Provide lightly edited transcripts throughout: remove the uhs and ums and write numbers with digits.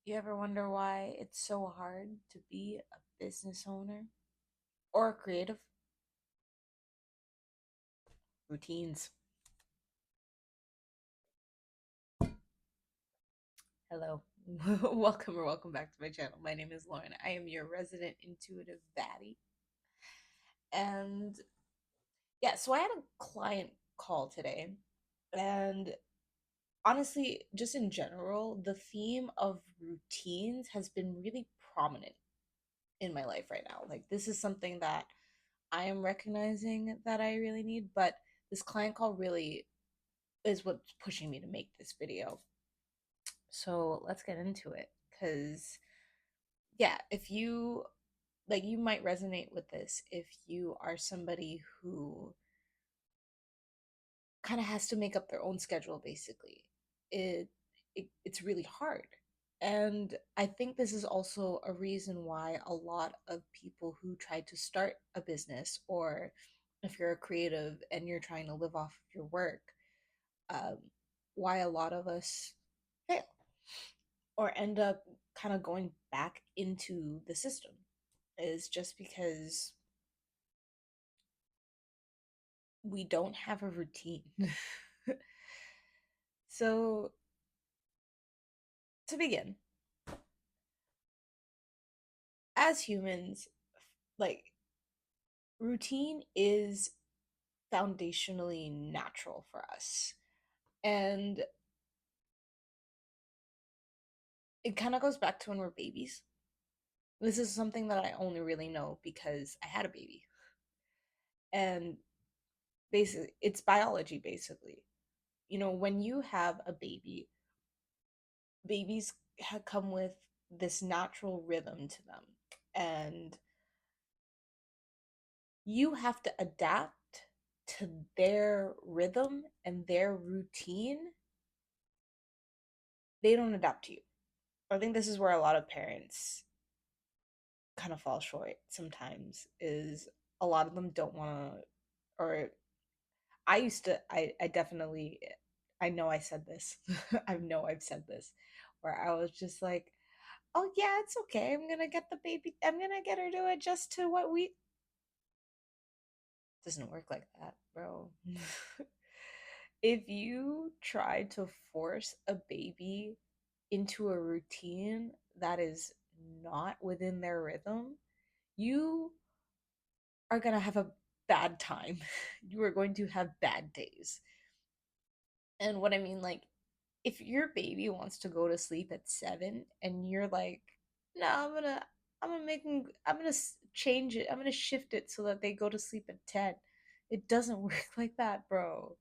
You ever wonder why it's so hard to be a business owner or a creative? Routines. Hello. Welcome back to my channel. My name is Lauren. I am your resident intuitive baddie. And yeah, so I had a client call today. And honestly, just in general, the theme of routines has been really prominent in my life right now. Like, this is something that I am recognizing that I really need, but this client call really is what's pushing me to make this video. So let's get into it. Because, yeah, if you like, you might resonate with this if you are somebody who kind of has to make up their own schedule, basically. It, it's really hard. And I think this is also a reason why a lot of people who try to start a business, or if you're a creative and you're trying to live off of your work, um, why a lot of us fail or end up kind of going back into the system is just because we don't have a routine. So, to begin, as humans, like, routine is foundationally natural for us. And it kind of goes back to when we're babies. This is something that I only really know because I had a baby. And basically, it's biology, basically. You know, when you have a baby, babies come with this natural rhythm to them. And you have to adapt to their rhythm and their routine. They don't adapt to you. I think this is where a lot of parents kind of fall short sometimes, is a lot of them don't want to, or I used to, I definitely, I know I said this. I know I've said this, where I was just like, oh yeah, it's okay. I'm gonna get the baby, I'm gonna get her to adjust to what we, doesn't work like that, bro. If you try to force a baby into a routine that is not within their rhythm, you are going to have a bad time. You are going to have bad days. And what I mean, like, if your baby wants to go to sleep at 7 and you're like, no, I'm gonna change it, I'm gonna shift it so that they go to sleep at 10. It doesn't work like that, bro.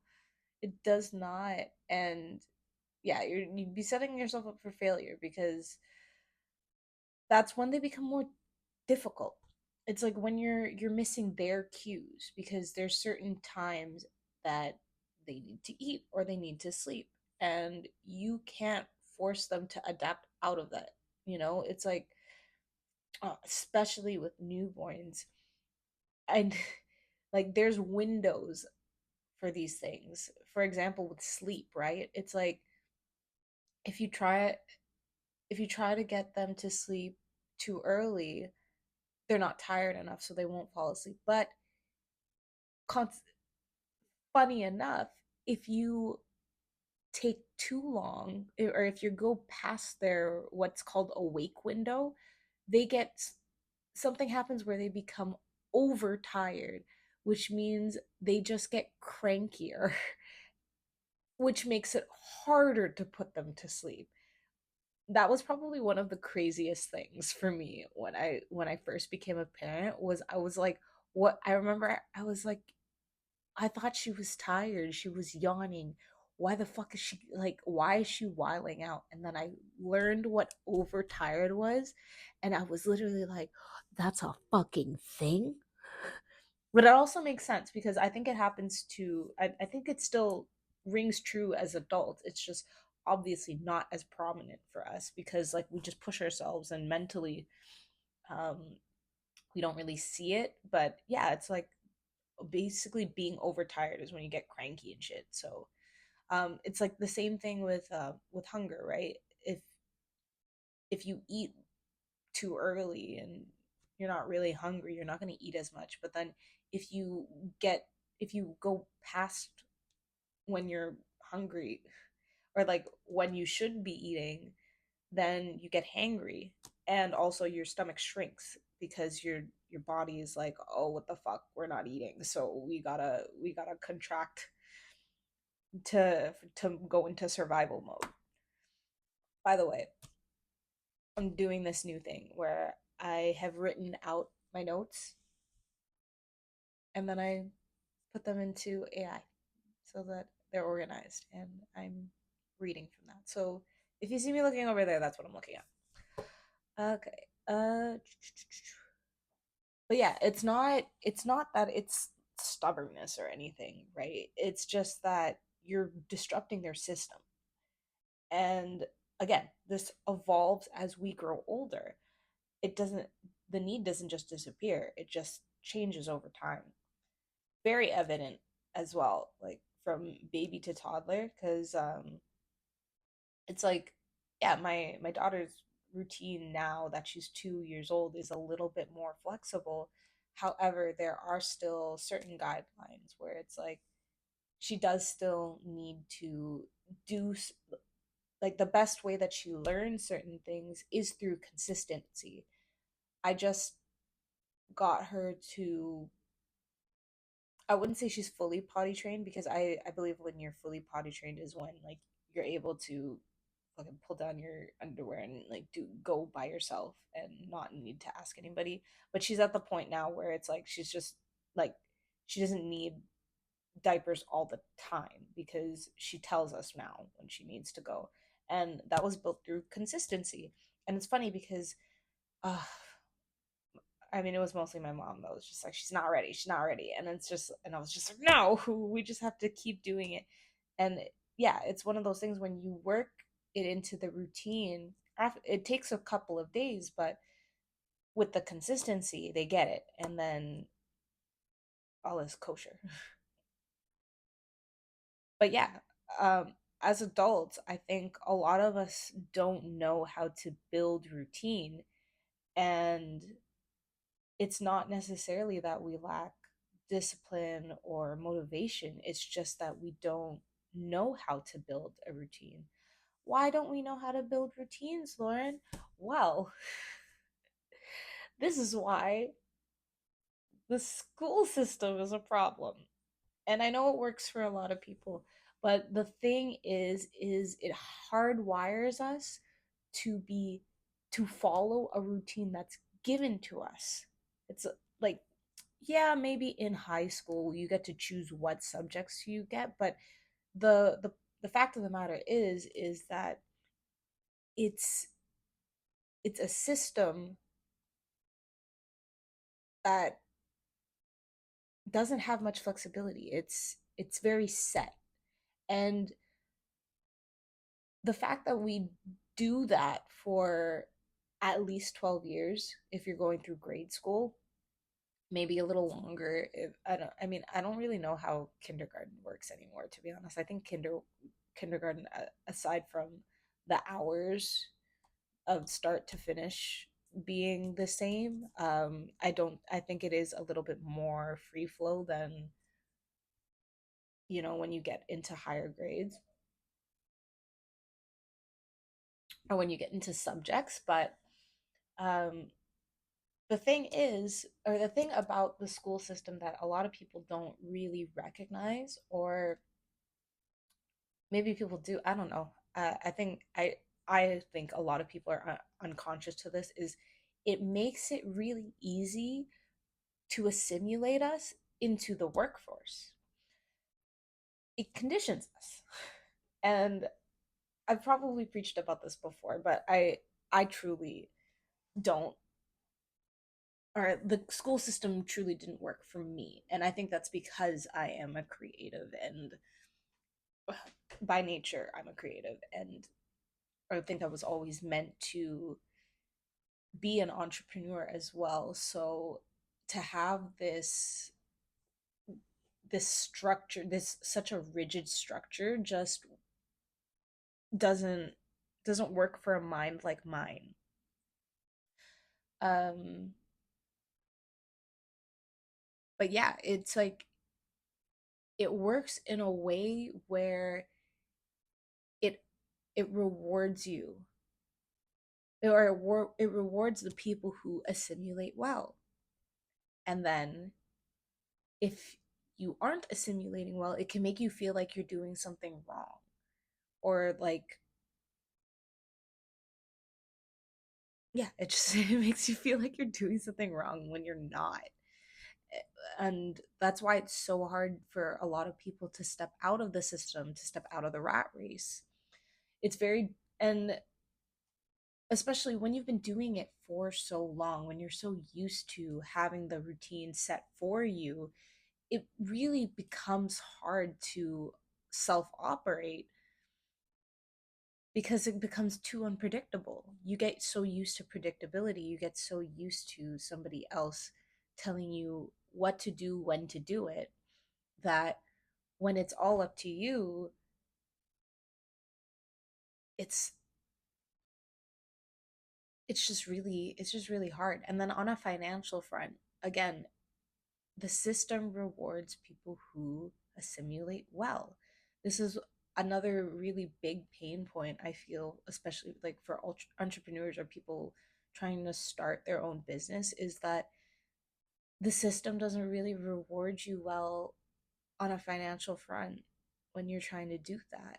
It does not. And yeah, you'd be setting yourself up for failure, because that's when they become more difficult. It's like when you're missing their cues, because there's certain times that they need to eat or they need to sleep, and you can't force them to adapt out of that. You know, it's like, especially with newborns, and like, there's windows for these things. For example, with sleep, right? It's like, if you try if you try to get them to sleep too early, they're not tired enough, so they won't fall asleep. But con- funny enough, if you take too long, or if you go past their what's called awake window, they get, something happens where they become overtired, which means they just get crankier, which makes it harder to put them to sleep. That was probably one of the craziest things for me when I first became a parent. Was I was like, what, I remember I was like, I thought she was tired, she was yawning, why the fuck is she, like, why is she wiling out? And then I learned what overtired was, and I was literally like, that's a fucking thing. But it also makes sense, because I think it happens to, I think it still rings true as adults. It's just obviously not as prominent for us, because like, we just push ourselves, and mentally, um we don't really see it. But yeah, it's like, basically being overtired is when you get cranky and shit. So it's like the same thing with hunger, right? if if you eat too early and you're not really hungry, you're not going to eat as much. But then if you get if you go past when you're hungry, or like when you should be eating, then you get hangry, and also your stomach shrinks because your body is like, oh, what the fuck, we're not eating, so we gotta contract to go into survival mode. By the way, I'm doing this new thing where I have written out my notes and then I put them into AI so that they're organized and I'm reading from that. So if you see me looking over there, that's what I'm looking at. Okay. But yeah, it's not that it's stubbornness or anything, right? It's just that you're disrupting their system. And again, this evolves as we grow older. It doesn't The need doesn't just disappear, it just changes over time. Very evident as well, like from baby to toddler, because it's like, yeah, my daughter's routine now that she's 2 years old is a little bit more flexible. However, there are still certain guidelines where it's like she does still need to do, like, the best way that she learns certain things is through consistency. I just got her to, I wouldn't say she's fully potty trained, because I believe when you're fully potty trained is when like you're able to fucking pull down your underwear and like do go by yourself and not need to ask anybody. But she's at the point now where it's like she's just like, she doesn't need diapers all the time because she tells us now when she needs to go. And that was built through consistency. And it's funny because uh I mean, it was mostly my mom that was just like, she's not ready, she's not ready. And it's just, and I was just like, no, we just have to keep doing it. And yeah, it's one of those things when you work it into the routine, it takes a couple of days, but with the consistency, they get it. And then all is kosher. But yeah, as adults, I think a lot of us don't know how to build routine. And it's not necessarily that we lack discipline or motivation, it's just that we don't know how to build a routine. Why don't we know how to build routines, Lauren? Well, this is why the school system is a problem. And I know it works for a lot of people, but the thing is it hardwires us to be to follow a routine that's given to us. It's like, yeah, maybe in high school you get to choose what subjects you get, but the fact of the matter is that it's it's a system that doesn't have much flexibility. It's very set. And the fact that we do that for at least 12 years if you're going through grade school, maybe a little longer. If I mean, I don't really know how kindergarten works anymore, to be honest. I think kindergarten, aside from the hours of start to finish being the same, I think it is a little bit more free flow than, when you get into higher grades or when you get into subjects. But um the thing is, or the thing about the school system that a lot of people don't really recognize, or maybe people do, I don't know. I think a lot of people are unconscious to this, is it makes it really easy to assimilate us into the workforce. It conditions us. And I've probably preached about this before, but I truly don't, or the school system truly didn't work for me. And I think that's because I am a creative, and by nature I'm a creative, and I think I was always meant to be an entrepreneur as well. So to have this structure, this such a rigid structure, just doesn't doesn't work for a mind like mine. Um, but yeah, it's like it works in a way where it it rewards you, or it rewards the people who assimilate well. And then if you aren't assimilating well, it can make you feel like you're doing something wrong, or like, yeah, it just it makes you feel like you're doing something wrong when you're not. And that's why it's so hard for a lot of people to step out of the system, to step out of the rat race. It's very, and especially when you've been doing it for so long, when you're so used to having the routine set for you, it really becomes hard to self operate because it becomes too unpredictable. You get so used to predictability, you get so used to somebody else telling you what to do, when to do it, that when it's all up to you, it's it's just really hard. And then on a financial front, again, the system rewards people who assimilate well. This is another really big pain point, I feel, especially like for entrepreneurs or people trying to start their own business, is that the system doesn't really reward you well on a financial front when you're trying to do that.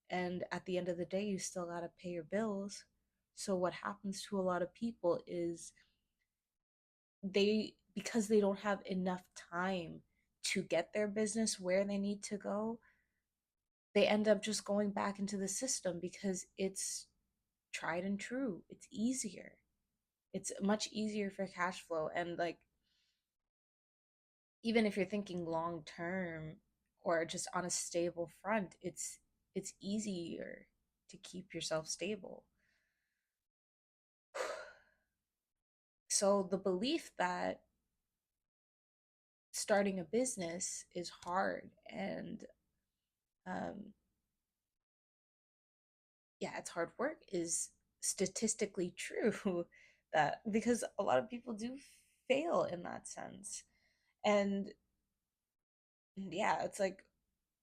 And at the end of the day, you still got to pay your bills. So what happens to a lot of people is because they don't have enough time to get their business where they need to go, they end up just going back into the system because it's tried and true. It's easier. It's much easier for cash flow. And like, even if you're thinking long term or just on a stable front, it's easier to keep yourself stable. So the belief that starting a business is hard and um, yeah, it's hard work is statistically true that because a lot of people do fail in that sense. And yeah, it's like,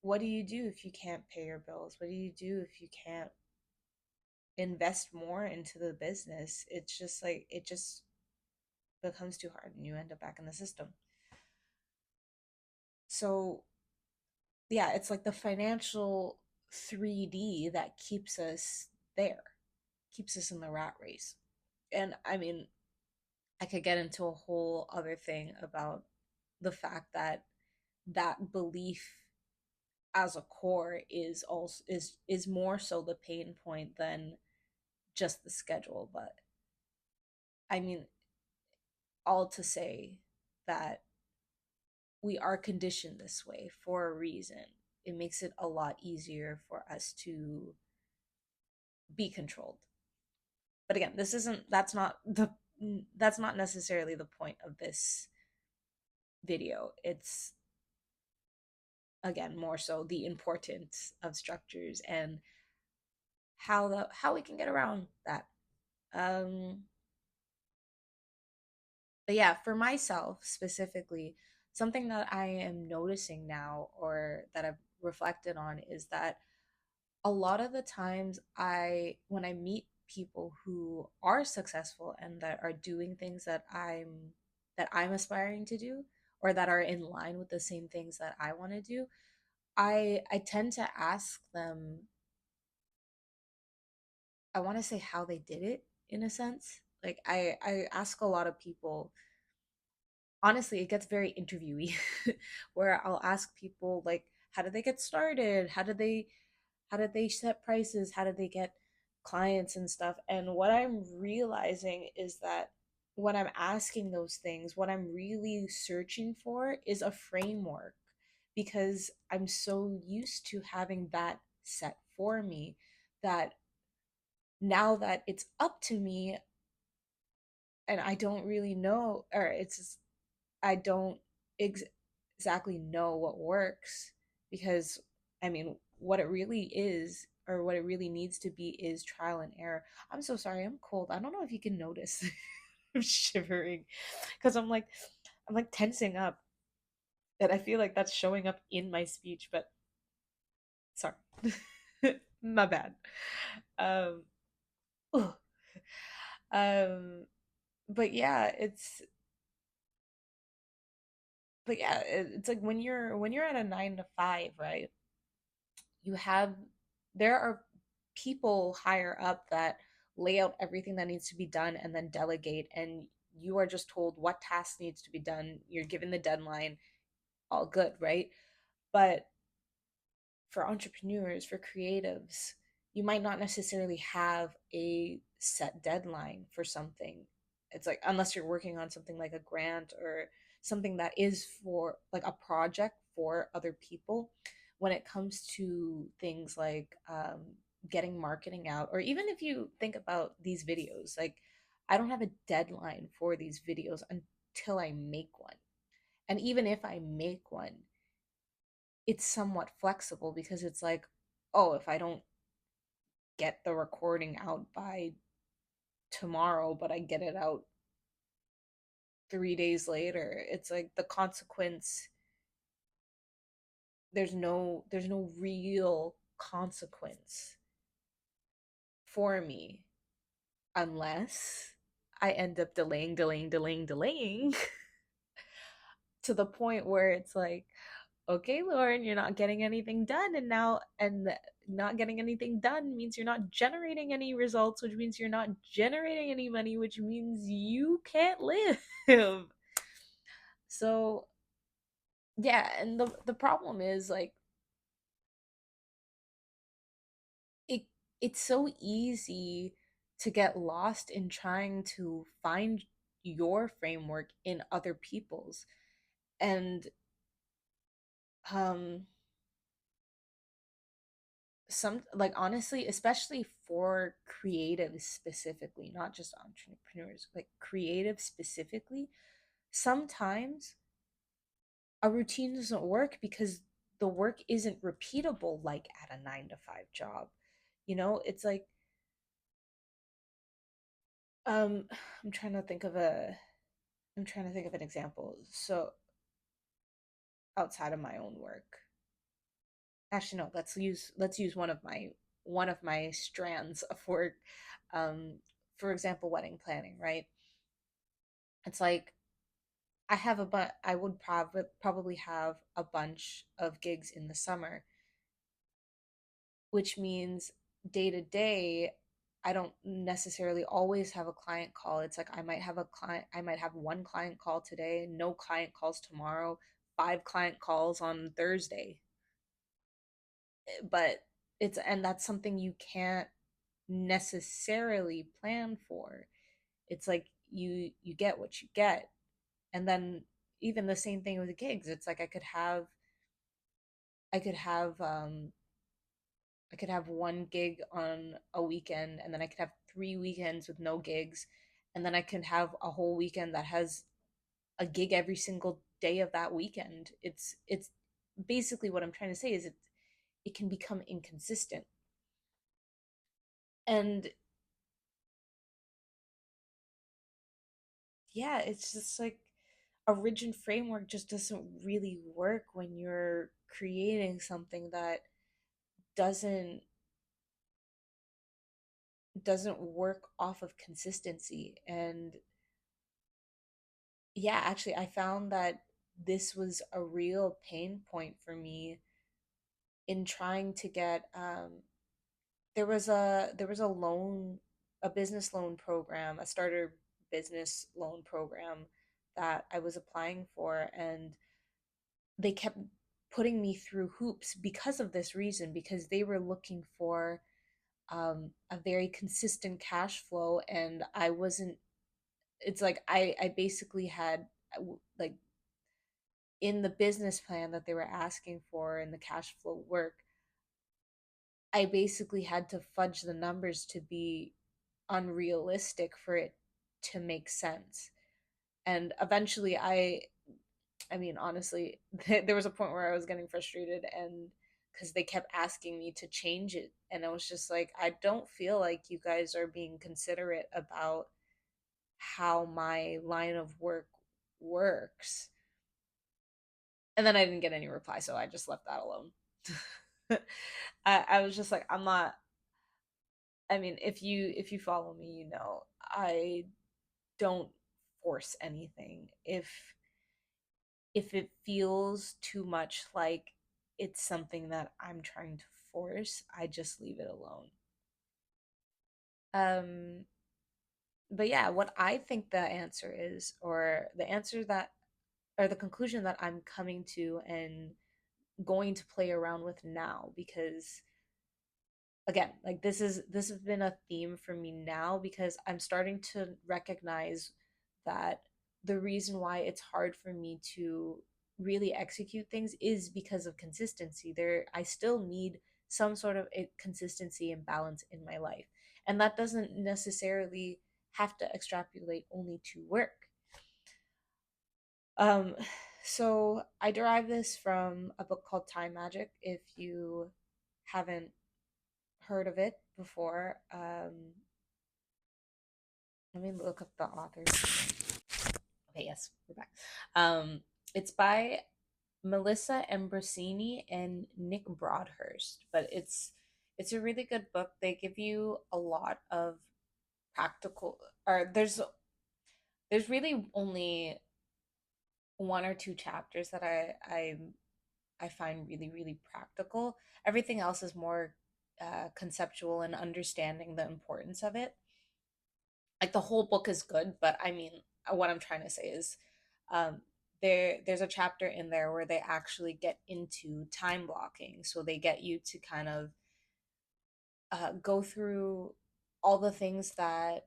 what do you do if you can't pay your bills? What do you do if you can't invest more into the business? It's just like, it just becomes too hard and you end up back in the system. So yeah, it's like the financial 3D that keeps us there, keeps us in the rat race. And I mean, I could get into a whole other thing about the fact that that belief as a core is also is more so the pain point than just the schedule. But I mean, all to say that we are conditioned this way for a reason. It makes it a lot easier for us to be controlled. But again, this isn't that's not necessarily the point of this video. It's again more so the importance of structures and how we can get around that. um but yeah, for myself specifically, something that I am noticing now, or that I've reflected on, is that a lot of the times when I meet people who are successful and that are doing things that I'm aspiring to do, or that are in line with the same things that I want to do, I tend to ask them, I want to say how they did it, in a sense. Like I ask a lot of people, honestly, it gets very interviewy where I'll ask people like, how did they get started? How did they set prices? How did they get clients and stuff? And what I'm realizing is that when I'm asking those things, what I'm really searching for is a framework, because I'm so used to having that set for me that now that it's up to me and I don't really know, or it's just, I don't ex- exactly know what works, because I mean, what it really is, or what it really needs to be, is trial and error. I'm so sorry, I'm cold. I don't know if you can notice. I'm shivering because I'm like tensing up, and I feel like that's showing up in my speech, but sorry. My bad. Um, ugh. um, but yeah, it's like when you're at a 9 to 5, right? You have there are people higher up that lay out everything that needs to be done and then delegate, and you are just told what task needs to be done. You're given the deadline, all good, right? But for entrepreneurs, for creatives, you might not necessarily have a set deadline for something. It's like, unless you're working on something like a grant or something that is for like a project for other people. When it comes to things like getting marketing out, or even if you think about these videos, like I don't have a deadline for these videos until I make one. And even if I make one, it's somewhat flexible because it's like, oh, if I don't get the recording out by tomorrow, but I get it out 3 days later, it's like the consequence, there's no real consequence for me unless I end up delaying to the point where it's like, okay, Lauren, you're not getting anything done, and not getting anything done means you're not generating any results, which means you're not generating any money, which means you can't live. So yeah, and the problem is like it it's so easy to get lost in trying to find your framework in other people's. And um some, like, honestly, especially for creatives specifically, not just entrepreneurs, like creatives specifically, sometimes a routine doesn't work because the work isn't repeatable like at a 9 to 5 job. It's like, um i'm trying to think of a I'm trying to think of an example. So outside of my own work, actually no, let's use one of my strands of work. um for example, wedding planning, right? It's like I would probably have a bunch of gigs in the summer, which means day to day I don't necessarily always have a client call. It's like I might have one client call today, no client calls tomorrow, five client calls on Thursday. But that's something you can't necessarily plan for. It's like you get what you get. And then even the same thing with gigs. It's like I could have um I could have one gig on a weekend, and then I could have 3 weekends with no gigs, and then I could have a whole weekend that has a gig every single day of that weekend. It's basically what I'm trying to say is it can become inconsistent. And yeah, it's just like a rigid framework just doesn't really work when you're creating something that doesn't doesn't work off of consistency. And yeah, actually I found that this was a real pain point for me in trying to get there was a loan, a business loan program, a starter business loan program that I was applying for, and they kept putting me through hoops because of this reason, because they were looking for a very consistent cash flow, and I wasn't. It's like I basically had, like, in the business plan that they were asking for in the cash flow work, I basically had to fudge the numbers to be unrealistic for it to make sense. And eventually I mean, honestly, there was a point where I was getting frustrated, and because they kept asking me to change it, and I was just like, I don't feel like you guys are being considerate about how my line of work works. And then I didn't get any reply, so I just left that alone. I was just like, I'm not. I mean, if you follow me, you know I don't force anything. If it feels too much like it's something that I'm trying to force, I just leave it alone. Um, but yeah, what I think the answer is, or the answer that, or the conclusion that I'm coming to and going to play around with now, because again, like this has been a theme for me now, because I'm starting to recognize that the reason why it's hard for me to really execute things is because of consistency. There, I still need some sort of consistency and balance in my life, and that doesn't necessarily have to extrapolate only to work. um so I derive this from a book called Time Magic. If you haven't heard of it before. Let me look up the authors. Okay, yes, we're back. Um, it's by Melissa Ambrosini and Nick Broadhurst, but it's a really good book. They give you a lot of practical, or there's really only one or two chapters that I find really really practical. Everything else is more conceptual and understanding the importance of it. Like the whole book is good, but I mean, what I'm trying to say is, um, there's a chapter in there where they actually get into time blocking. So they get you to kind of go through all the things that,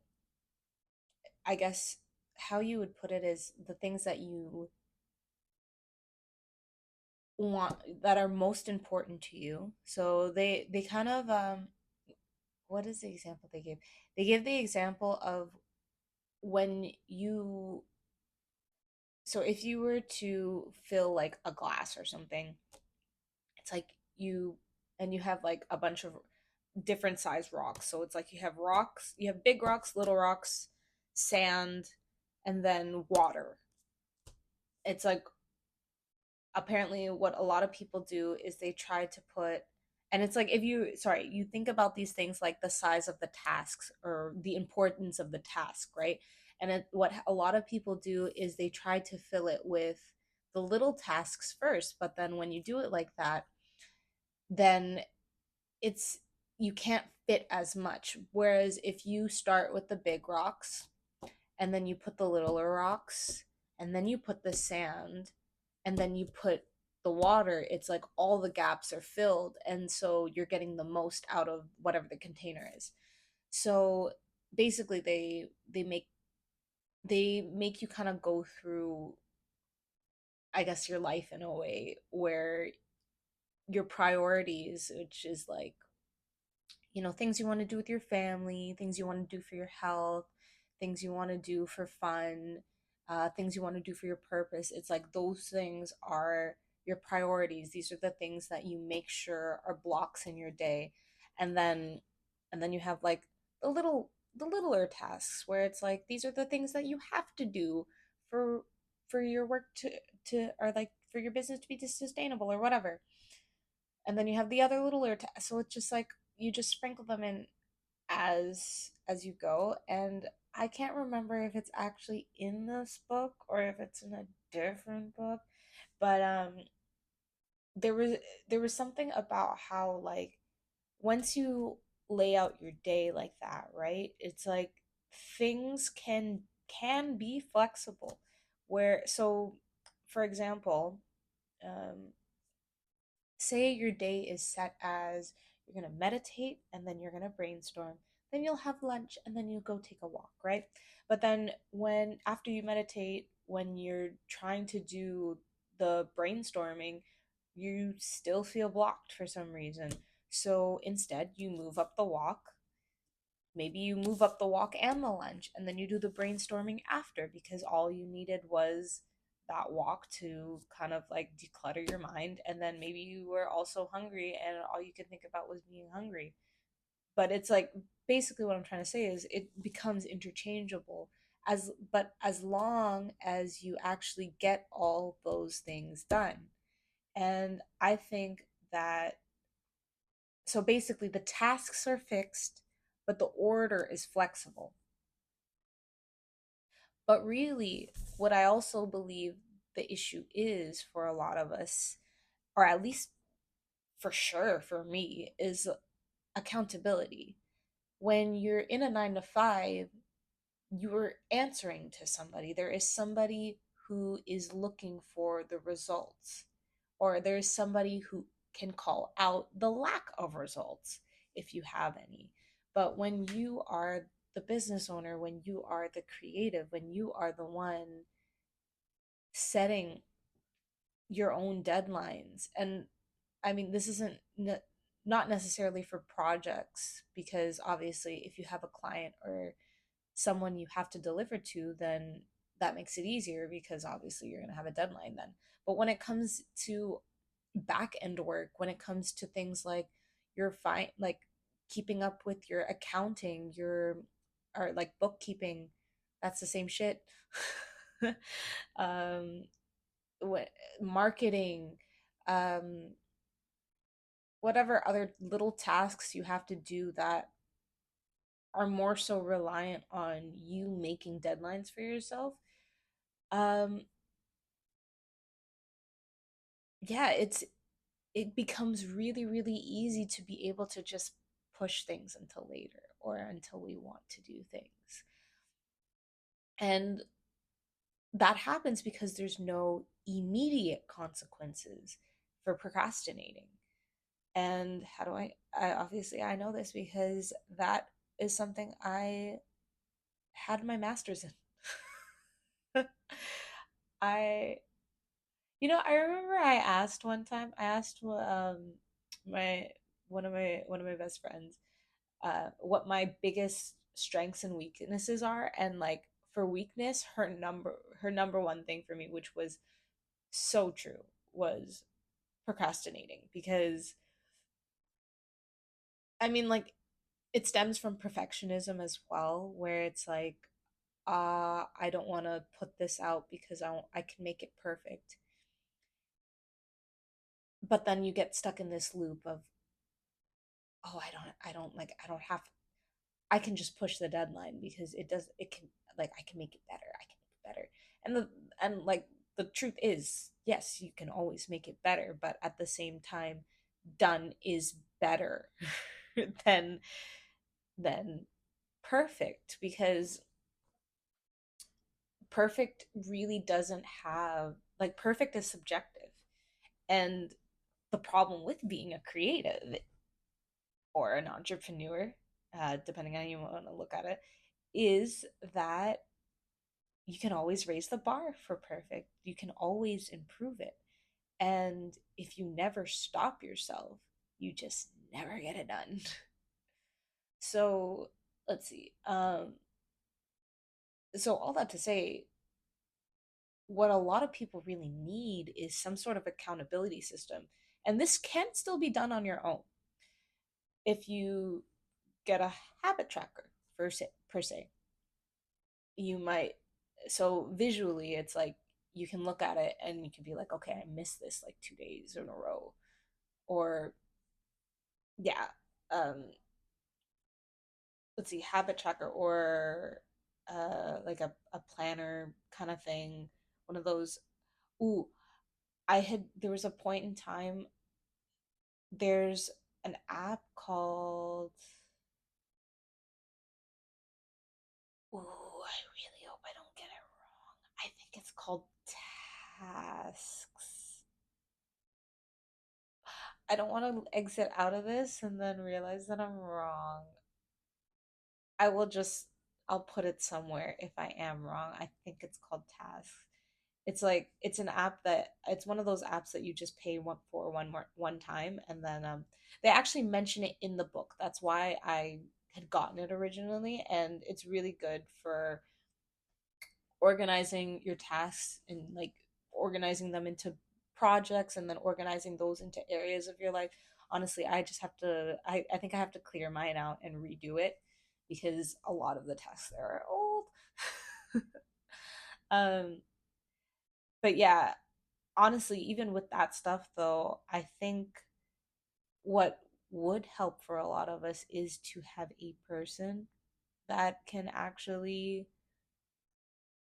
I guess, how you would put it is the things that you want, that are most important to you. So they kind of what is the example they gave? They give the example of when you, so if you were to fill like a glass or something, it's like you, and you have like a bunch of different size rocks. So it's like you have rocks, you have big rocks, little rocks, sand, and then water. It's like, apparently what a lot of people do is they try to put, and it's like, if you, sorry, you think about these things like the size of the tasks or the importance of the task, right? And what a lot of people do is they try to fill it with the little tasks first, but then when you do it like that, then it's, you can't fit as much. Whereas if you start with the big rocks, and then you put the littler rocks, and then you put the sand, and then you put the water, it's like all the gaps are filled, and so you're getting the most out of whatever the container is. So basically they make you kind of go through, I guess, your life in a way where your priorities, which is like, things you want to do with your family, things you want to do for your health, things you want to do for fun, things you want to do for your purpose. It's like those things are your priorities. These are the things that you make sure are blocks in your day. And then you have like the littler tasks where it's like these are the things that you have to do for your work or like for your business to be sustainable or whatever. And then you have the other littler tasks. So it's just like you just sprinkle them in as you go. And I can't remember if it's actually in this book or if it's in a different book, but there was there was something about how, like, once you lay out your day like that, right, it's like things can be flexible. Where, so for example, um say your day is set as you're going to meditate and then you're going to brainstorm, then you'll have lunch and then you'll go take a walk, right? But then when after you meditate, when you're trying to do the brainstorming, you still feel blocked for some reason. So instead you move up the walk. Maybe you move up the walk and the lunch, and then you do the brainstorming after, because all you needed was that walk to kind of like declutter your mind. And then maybe you were also hungry and all you could think about was being hungry. But it's like, basically what I'm trying to say is it becomes interchangeable as long as you actually get all those things done. And I think that, so basically the tasks are fixed, but the order is flexible. But really, what I also believe the issue is for a lot of us, or at least for sure for me, is accountability. When you're in a 9 to 5, you're answering to somebody. There is somebody who is looking for the results, or there's somebody who can call out the lack of results if you have any. But when you are the business owner, when you are the creative, when you are the one setting your own deadlines, and I mean, this isn't not necessarily for projects, because obviously if you have a client or someone you have to deliver to, then that makes it easier because obviously you're going to have a deadline then. But when it comes to back end work, when it comes to things like your fine, like keeping up with your accounting, your, or like bookkeeping, that's the same shit. um what, marketing, um whatever other little tasks you have to do that are more so reliant on you making deadlines for yourself. um yeah, it becomes really really easy to be able to just push things until later or until we want to do things. And that happens because there's no immediate consequences for procrastinating. And how do I obviously I know this because that is something I had my master's in. I, I remember I asked one time, I asked my one of my best friends what my biggest strengths and weaknesses are, and like for weakness, her number one thing for me, which was so true, was procrastinating. Because I mean, like, it stems from perfectionism as well, where it's like, I don't want to put this out because I can make it perfect. But then you get stuck in this loop of, oh, I don't have, I can just push the deadline because it can, like, I can make it better. I can make it better. And like, the truth is, yes, you can always make it better, but at the same time, done is better than than perfect, because perfect really doesn't have, like, perfect is subjective. And the problem with being a creative or an entrepreneur, depending on how you want to look at it, is that you can always raise the bar for perfect. You can always improve it. And if you never stop yourself, you just never get it done. So let's see. So all that to say, what a lot of people really need is some sort of accountability system. And this can still be done on your own if you get a habit tracker per se. You might, so visually it's like you can look at it and you can be like, okay, I missed this like 2 days in a row. Or yeah, um let's see, habit tracker, or like a planner kind of thing, one of those. Ooh, there was a point in time, there's an app called, ooh, I really hope I don't get it wrong. I think it's called Tasks. I don't want to exit out of this and then realize that I'm wrong. I will just, I'll put it somewhere if I am wrong. I think it's called Tasks. It's like, it's an app that, it's one of those apps that you just pay one time, and then they actually mention it in the book. That's why I had gotten it originally, and it's really good for organizing your tasks and like organizing them into projects, and then organizing those into areas of your life. Honestly, I just have to, I think I have to clear mine out and redo it because a lot of the tasks there are old. um, but yeah, honestly, even with that stuff though, I think what would help for a lot of us is to have a person that can actually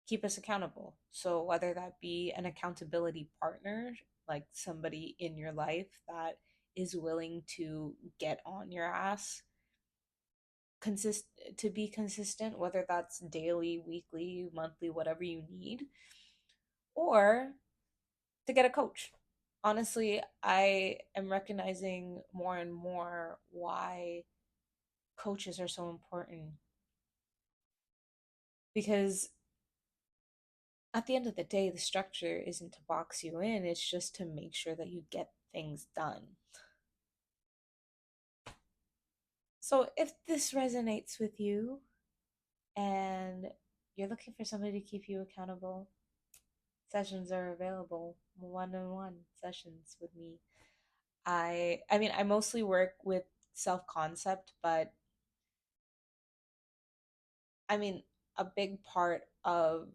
keep us accountable. So, whether that be an accountability partner, like somebody in your life that is willing to get on your ass consist to be consistent, whether that's daily, weekly, monthly, whatever you need, or to get a coach. Honestly, I am recognizing more and more why coaches are so important, because at the end of the day, the structure isn't to box you in, it's just to make sure that you get things done. So if this resonates with you and you're looking for somebody to keep you accountable, sessions are available, one-on-one sessions with me. I mean, I mostly work with self-concept, but I mean, a big part of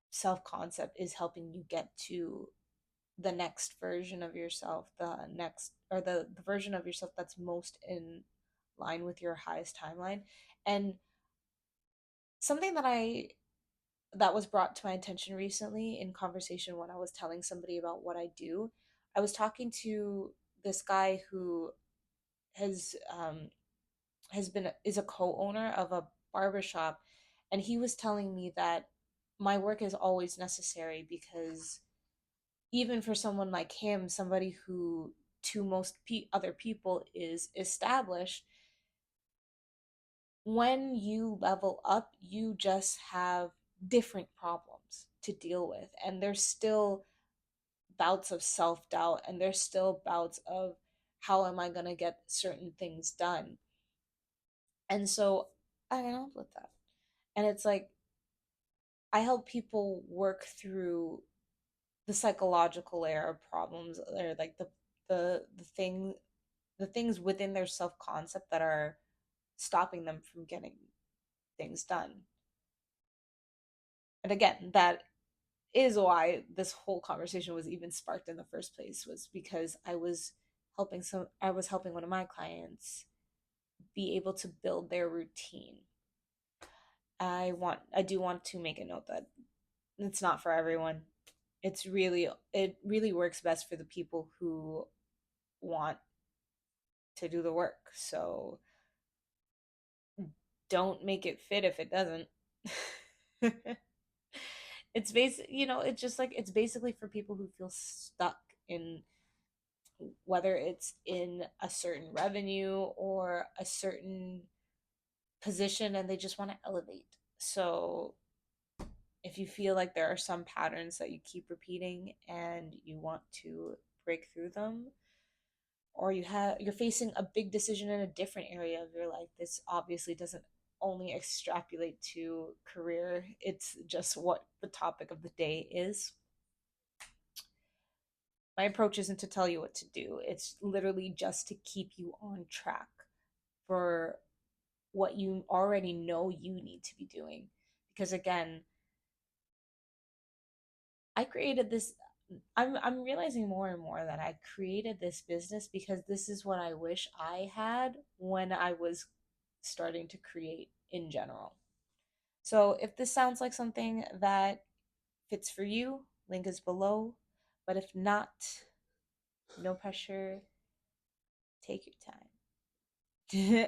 self-concept is helping you get to the next version of yourself, the next or the version of yourself that's most in line with your highest timeline. And something that was brought to my attention recently in conversation when I was telling somebody about what I do, I was talking to this guy who has been is a co-owner of a barbershop, and he was telling me that my work is always necessary because even for someone like him, somebody who to most other people is established, when you level up, you just have different problems to deal with. And there's still bouts of self doubt, and there's still bouts of how am I going to get certain things done. And so I can help with that. And it's like, I help people work through the psychological layer of problems, or like the things within their self concept that are stopping them from getting things done. And again, that is why this whole conversation was even sparked in the first place, was because I was helping one of my clients be able to build their routine. I do want to make a note that it's not for everyone. It really works best for the people who want to do the work. So don't make it fit if it doesn't. It's it's just like it's basically for people who feel stuck in, whether it's in a certain revenue or a certain position, and they just want to elevate. So if you feel like there are some patterns that you keep repeating and you want to break through them, or you're facing a big decision in a different area of your life, this obviously doesn't only extrapolate to career, it's just what the topic of the day is. My approach isn't to tell you what to do, it's literally just to keep you on track for what you already know you need to be doing. Because again, I created this I'm realizing more and more that I created this business because this is what I wish I had when I was starting to create in general. So if this sounds like something that fits for you, link is below. But if not, no pressure, take your time.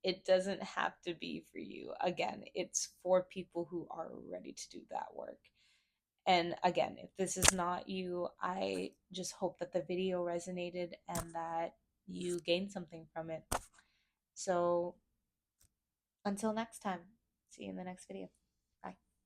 It doesn't have to be for you. Again, it's for people who are ready to do that work. And again, if this is not you, I just hope that the video resonated and that you gained something from it. So until next time, see you in the next video.